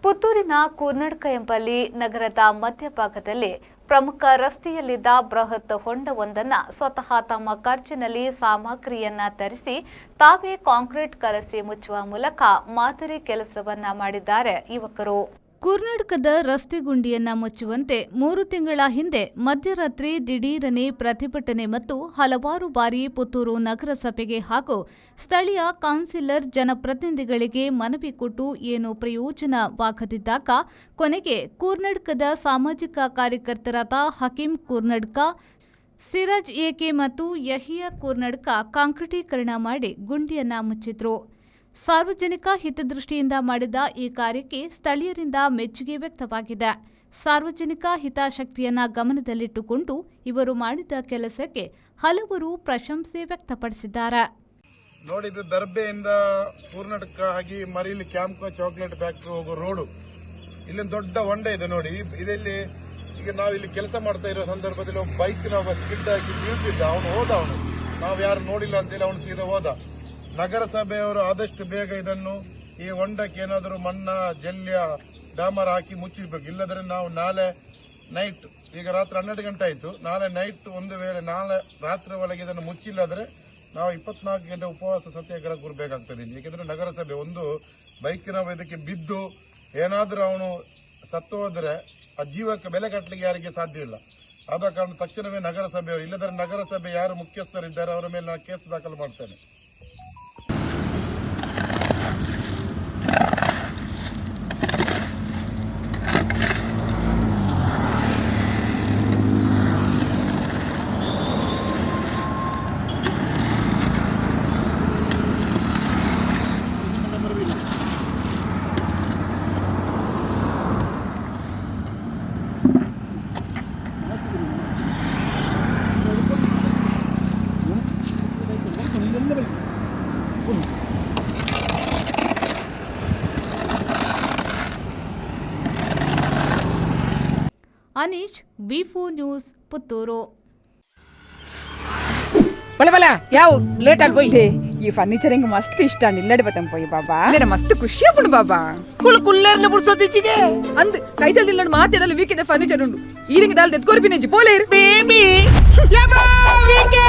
ಪುತ್ತೂರಿನ ಕೂರ್ನಡ್ಕ ಎಂಬಲ್ಲಿ ನಗರದ ಮಧ್ಯಭಾಗದಲ್ಲಿ ಪ್ರಮುಖ ರಸ್ತೆಯಲ್ಲಿದ್ದ ಬೃಹತ್ ಹೊಂಡವೊಂದನ್ನು ಸ್ವತಃ ತಮ್ಮ ಖರ್ಚಿನಲ್ಲಿ ಸಾಮಗ್ರಿಯನ್ನ ತರಿಸಿ ತಾವೇ ಕಾಂಕ್ರೀಟ್ ಕಲಸಿ ಮುಚ್ಚುವ ಮೂಲಕ ಮಾದರಿ ಕೆಲಸವನ್ನ ಮಾಡಿದ್ದಾರೆ ಯುವಕರು. ಕೂರ್ನಡ್ಕದ ರಸ್ತೆ ಗುಂಡಿಯನ್ನ ಮುಚ್ಚುವಂತೆ 3 ತಿಂಗಳ ಹಿಂದೆ ಮಧ್ಯರಾತ್ರಿ ದಿಢೀರನೆ ಪ್ರತಿಭಟನೆ ಮತ್ತು ಹಲವಾರು ಬಾರಿ ಪುತ್ತೂರು ನಗರಸಭೆಗೆ ಹಾಗೂ ಸ್ಥಳೀಯ ಕೌನ್ಸಿಲರ್ ಜನಪ್ರತಿನಿಧಿಗಳಿಗೆ ಮನವಿ ಕೊಟ್ಟು ಏನು ಪ್ರಯೋಜನವಾಗದಿದ್ದಾಗ ಕೊನೆಗೆ ಕೂರ್ನಡ್ಕದ ಸಾಮಾಜಿಕ ಕಾರ್ಯಕರ್ತರಾದ ಹಕೀಂ ಕೂರ್ನಡ್ಕ, ಸಿರಾಜ್ ಎಕೆ ಮತ್ತು ಯಹಿಯಾ ಕೂರ್ನಡ್ಕ ಕಾಂಕ್ರೀಟೀಕರಣ ಮಾಡಿ ಗುಂಡಿಯನ್ನ ಮುಚ್ಚಿದ್ರು. ಸಾರ್ವಜನಿಕ ಹಿತದೃಷ್ಟಿಯಿಂದ ಮಾಡಿದ ಈ ಕಾರ್ಯಕ್ಕೆ ಸ್ಥಳೀಯರಿಂದ ಮೆಚ್ಚುಗೆ ವ್ಯಕ್ತವಾಗಿದೆ. ಸಾರ್ವಜನಿಕ ಹಿತಾಸಕ್ತಿಯನ್ನ ಗಮನದಲ್ಲಿಟ್ಟುಕೊಂಡು ಇವರು ಮಾಡಿದ ಕೆಲಸಕ್ಕೆ ಹಲವರು ಪ್ರಶಂಸೆ ವ್ಯಕ್ತಪಡಿಸಿದ್ದಾರೆ. ನೋಡಿ, ಇದು ದರ್ಬೆಯಿಂದ ಕೂರ್ನಡ್ಕ ಆಗಿ ಮರಿಲಿ ಕ್ಯಾಂಪ್ಕೋ ಚಾಕ್ಲೇಟ್ ಫ್ಯಾಕ್ಟರಿ ಹೋಗೋ ರೋಡು. ಇಲ್ಲೊಂದು ದೊಡ್ಡ ಹೊಂಡ ಇದೆ ನೋಡಿ. ಇದರಲ್ಲಿ ಈಗ ನಾವು ಇಲ್ಲಿ ಕೆಲಸ ಮಾಡ್ತಾ ಇರೋ ಸಂದರ್ಭದಲ್ಲಿ ಒಬ್ಬ ಬೈಕ್ ಸ್ಕಿಡ್ ಆಗಿ ಬೀಳ್ತಿದ್ದ. ಅವನು ನಾವು ಯಾರು ನೋಡಿಲ್ಲ ಅಂತೇಳಿ ಅವನು ಸೀದಾ ಹೋದ. ನಗರಸಭೆಯವರು ಆದಷ್ಟು ಬೇಗ ಇದನ್ನು ಈ ಹೊಂಡಕ್ಕೆ ಏನಾದರೂ ಮಣ್ಣ ಜಲ್ಯ ಡಾಮರ್ ಹಾಕಿ ಮುಚ್ಚಿರ್ಬೇಕು. ಇಲ್ಲದ್ರೆ ನಾವು ನಾಳೆ ನೈಟ್, ಈಗ ರಾತ್ರಿ 12 ಗಂಟೆ ಆಯಿತು, ನಾಳೆ ನೈಟ್ ಒಂದು ವೇಳೆ ನಾಳೆ ರಾತ್ರಿ ಒಳಗೆ ಇದನ್ನು ಮುಚ್ಚಿಲ್ಲದ್ರೆ ನಾವು 24 ಗಂಟೆ ಉಪವಾಸ ಸತ್ಯಾಗ್ರಹ ಕೂರಬೇಕಾಗ್ತದೆ. ಏಕೆಂದ್ರೆ ನಗರಸಭೆ ಒಂದು ಬೈಕಿನ ಇದಕ್ಕೆ ಬಿದ್ದು ಏನಾದರೂ ಅವನು ಸತ್ತು ಹೋದ್ರೆ ಆ ಜೀವಕ್ಕೆ ಬೆಲೆ ಕಟ್ಟಲಿಕ್ಕೆ ಯಾರಿಗೆ ಸಾಧ್ಯ ಇಲ್ಲ. ಆದ ಕಾರಣ ತಕ್ಷಣವೇ ನಗರಸಭೆಯವರು, ಇಲ್ಲದ್ರೆ ನಗರಸಭೆ ಯಾರು ಮುಖ್ಯಸ್ಥರಿದ್ದಾರೆ ಅವರ ಮೇಲೆ ನಾನು ಕೇಸ್ ದಾಖಲು ಮಾಡ್ತೇನೆ. Aneesh, V4 news, Puttur. ಬಲೆ ಯಾವ ಲೇಟ್ ಅಲ್ಲಿ పోయి ఈ ఫర్నిచర్ ఇంక మస్తు ఇష్టాన్ని ఇల్లడి పోతాం పోయి బాబా లేడ మస్తు ಖುಷಿ ಆಪುಂಡು ಬಾಬಾ ಕುಲ್ಲೇರ್ನ ಬುಡ್ಸೋದಿಚ್ಚಿಗೆ ಅಂದ್ ಕೈತಲ್ ಇಲ್ಲಡ್ ಮಾತಾಡಲ್ಲ ವೀಕಿದ ಫರ್ನಿಚರ್ ಉಂಡು ಈರಿಂಗ ದಾಲ್ ತೆತ್ಕೋರ್ಪಿನೆಂಜಿ ಪೋಲೇರ್ ಬೇಬಿ ಯಬಾ ವೀಕೆ